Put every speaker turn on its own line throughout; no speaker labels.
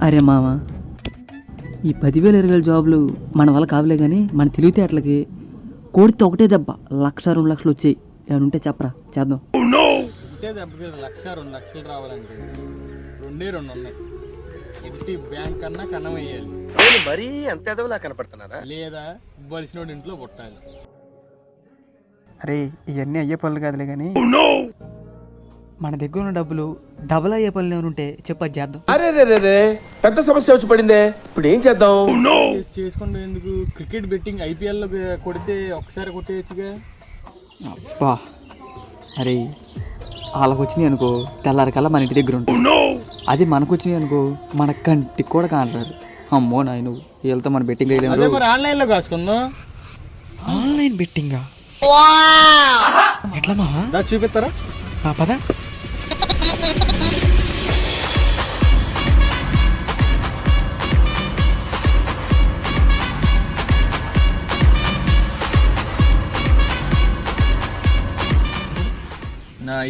అరే మామ, ఈ 10,000 20,000 జాబులు మన వల్ల కావలే కానీ మన తెలివితేటలకి కోడితే ఒకటే దెబ్బ 1,00,000 2 లక్షలు వచ్చాయి. ఏమైనా ఉంటే చెప్పరా, చేద్దాం.
ఒకటే దెబ్బకి 1,00,000 2 లక్షలు రావాలంటే 2 ఉన్నాయి. ఇంటి బ్యాంక్ కన్నా కన్నం వేయాలి.
మరీ అంత ఎదవలా కనపడుతున్నారా?
లేదా బలిసినోడి ఇంట్లో పుట్టాలి.
అరే ఇవన్నీ అయ్యే పనులు కాదులే కానీ మన దగ్గర ఉన్న డబ్బులు డబుల్ అయ్యే పనులు ఏమైనా ఉంటే చెప్పది చేద్దాం.
అరే రే పెద్ద సమస్య వచ్చి పడిందే, ఇప్పుడు ఏం చేద్దాం?
చేసుకుంటే ఎందుకు, క్రికెట్ బెట్టింగ్ IPL లో కొడితే ఒకసారి కొట్టేయచ్చుగా.
అబ్బా, అరే వాళ్ళకి వచ్చినాయి అనుకో తెల్లారికల్లా మన ఇంటి దగ్గర ఉంటాయి. అది మనకు వచ్చినాయి అనుకో మన కంటికి కూడా కానరాదు. అమ్మో నాయన, వీళ్ళతో మన బెట్టింగ్
ఆన్లైన్ లో కాసుకుందాం.
ఆన్లైన్ బెట్టింగా ఎట్లా మా
చూపిస్తారా?
పదా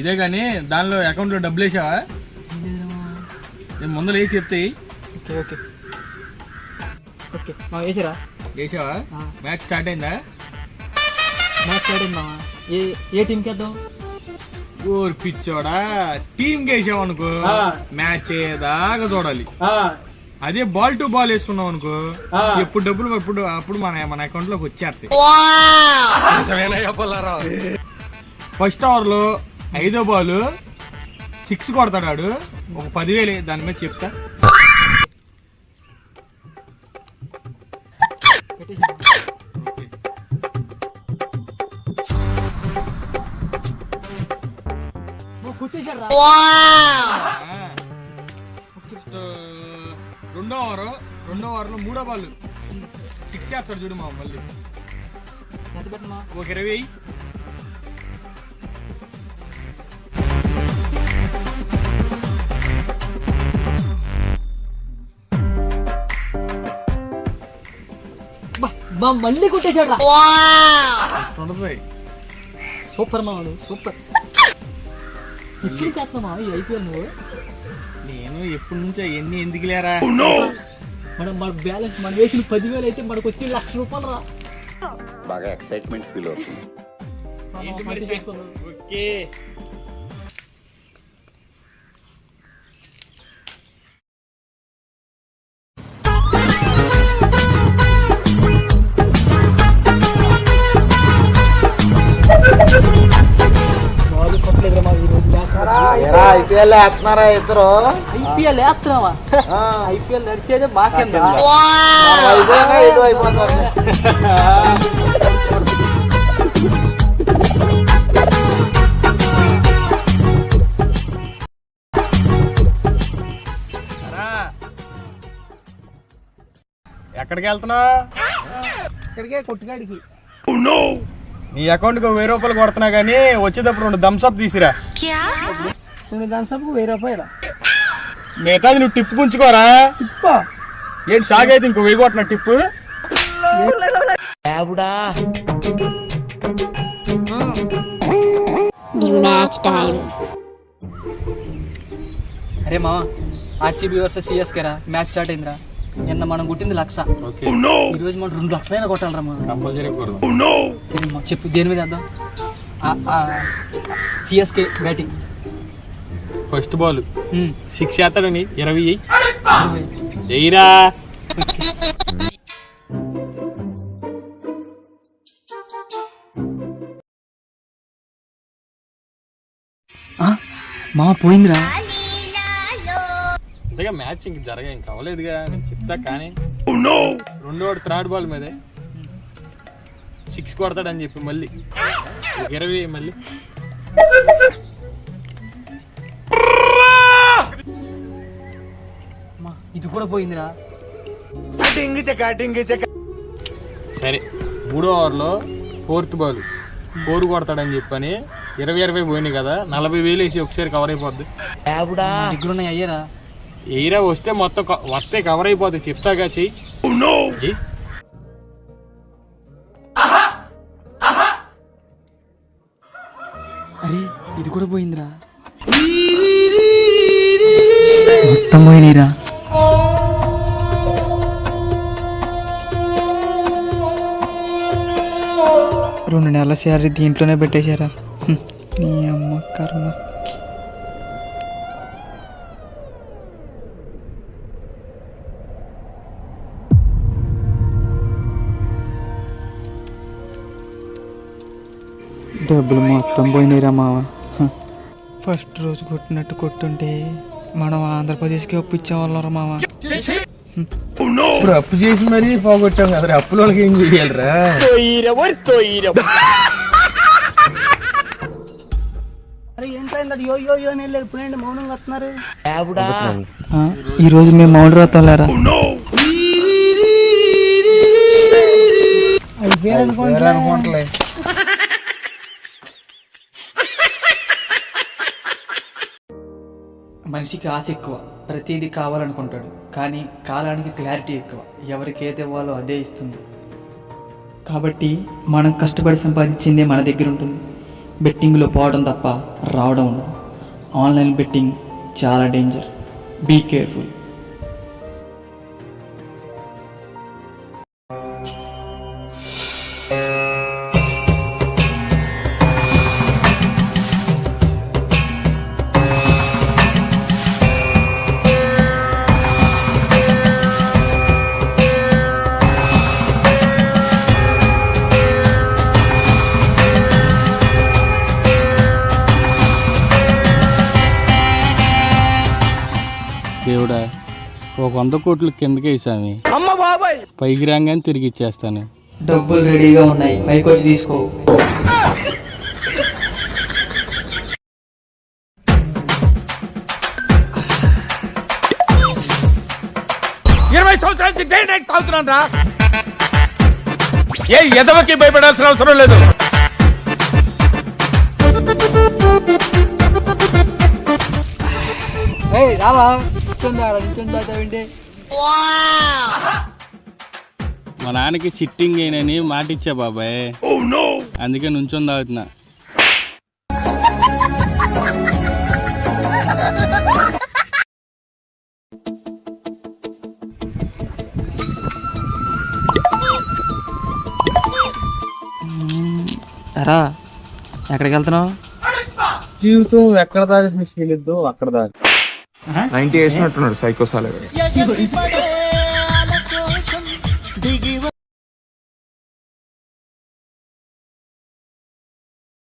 ఇదే కానీ దానిలో అకౌంట్ లో డబ్బులు వేసావా? ముందు లేచి చెప్తాయి.
ఓకే ఓకే ఓకే వేసారా?
వేసావా? మ్యాచ్ స్టార్ట్ అయిందా?
మ్యాచ్ స్టార్ట్ అయిందా? ఏ టీంకి వేద్దాం?
ఓర్ పిచ్చోడా, టీం వేసావు అనుకో మ్యాచ్ దాకా చూడాలి. అదే బాల్ టు బాల్ వేసుకున్నాం అనుకో ఎప్పుడు డబ్బులు అప్పుడు మన అకౌంట్ లోకి వచ్చేస్తాయి. ఫస్ట్ ఓవర్ లో 5వ బాల్ 6 కొడతాడు. ఒక 10,000 దాని మీద చెప్తా. రెండో ఓవర్లో 3వ బాల్ 6 చేస్తాడు చూడు మా. మళ్ళీ ఒక 20.
మళ్ళీ కొట్టేశాడు. సూపర్ మావాడు, సూపర్. ఇప్పుడు చేస్తున్నావా ఈ IPL నువ్వు?
నేను ఎప్పటి నుంచో ఎన్ని ఎందుకు లేరా.
మన బ్యాలెన్స్ మనం వేసిన 10,000 అయితే మనకు వచ్చి ₹1,00,000 రా.
బాగా ఎక్సైట్మెంట్ ఫీల్ అవుతుంది.
ఓకే
IPL వేస్తున్నారా ఇద్దరు?
IPL వేస్తున్నావా? IPL నడిచేదే మాకేందా?
ఎక్కడికి వెళ్తున్నావు?
ఇక్కడికే కొట్టుగాడికి.
నీ అకౌంట్ కు ₹1000 కొడుతున్నా గానీ వచ్చేటప్పుడు 2 థమ్స్అప్ తీసిరా.
2 థమ్స్అప్ కు ₹1000.
మిగతాది నువ్వు టిప్పు గుంచుకోరా.
టిప్పా
ఏంటి షాక్ అయితే ఇంకో 1000 కొట్టిన టిప్పు?
అరే మామ, RCB వర్సెస్ CSK రా, మ్యాచ్ స్టార్ట్ అయిందిరా. నిన్న మనం కొట్టింది 1,00,000. ఈ రోజు మనం 2 లక్షలైనా కొట్టాలరా మనం. సరే మా చెప్పు, దేని మీద వేద్దాం? CSK batting.
ఫస్ట్ బాల్ 6 చేస్తాడని 20 ఎయిరా.
మా పోయిందిరా.
మ్యాచ్ ఇంక ఇంక అవ్వలేదుగా, నేను చెప్తా. కానీ రెండో 3rd బాల్ మీదే 6 కొడతాడని చెప్పి మళ్ళీ 20 మళ్ళీ.
ఇది కూడా పోయిందిరా.
సరే 3వ ఓవర్లో 4th బాల్ 4 కొడతాడని చెప్పని 20 పోయినాయి కదా, 40,000 వేసి ఒకసారి కవర్ అయిపోద్ది.
దగ్గరున్నాయి అయ్యారా?
ఎయిరా వస్తే మొత్తం వస్తే కవర్ అయిపోతాయి. చెప్తాగా చెయ్యి.
అరే ఇది కూడా పోయిందిరా. మొత్తం పోయినరా. 2 నెలల శాలరీ దీంట్లోనే పెట్టేశారా? నీ అమ్మ కర్మ. డబ్బులు మొత్తం పోయినాయిరా మావ. ఫస్ట్ రోజు కొట్టినట్టు కొట్టుంటే మనం ఆంధ్రప్రదేశ్కి ఒప్పించేవాళ్ళరా మావ.
ఇప్పుడు అప్పు చేసి మరీ పోగొట్టాం కదా, అప్పుల వాళ్ళకి ఏం చేయాలరా?
ఈరోజు మేము మౌంట్ రాతాం లేరా? మనిషికి ఆశ ఎక్కువ, ప్రతిదీ కావాలనుకుంటాడు. కానీ కాలానికి క్లారిటీ ఎక్కువ, ఎవరికి ఏది ఇవ్వాలో అదే ఇస్తుంది. కాబట్టి మనం కష్టపడి సంపాదించిందే మన దగ్గర ఉంటుంది. బెట్టింగ్లో పోవడం తప్ప రావడం ఉండదు. ఆన్లైన్ బెట్టింగ్ చాలా డేంజర్. Be careful.
దేవుడా, ఒక 100 కోట్లు కిందకే ఇసామి, పైకి రాగానే తిరిగి ఇచ్చేస్తాను.
డబ్బులు రెడీగా ఉన్నాయి, పైకి వచ్చి తీసుకో.
సంవత్సరాలు డే నైట్ తాగుతున్నాను రా. ఏ ఎదవకి భయపడాల్సిన అవసరం లేదు.
మా నాన్నకి సిట్టింగ్ అయినని మాట ఇచ్చా బాబాయ్, అందుకే నుంచొని తాగుతున్నా.
ఎరా, ఎక్కడికి వెళ్తున్నావు?
జీవితం ఎక్కడ దాకా తీసుకెళ్ళిద్దు అక్కడ దాకా. 90 వేసినట్టున్నాడు సైకో సాలే.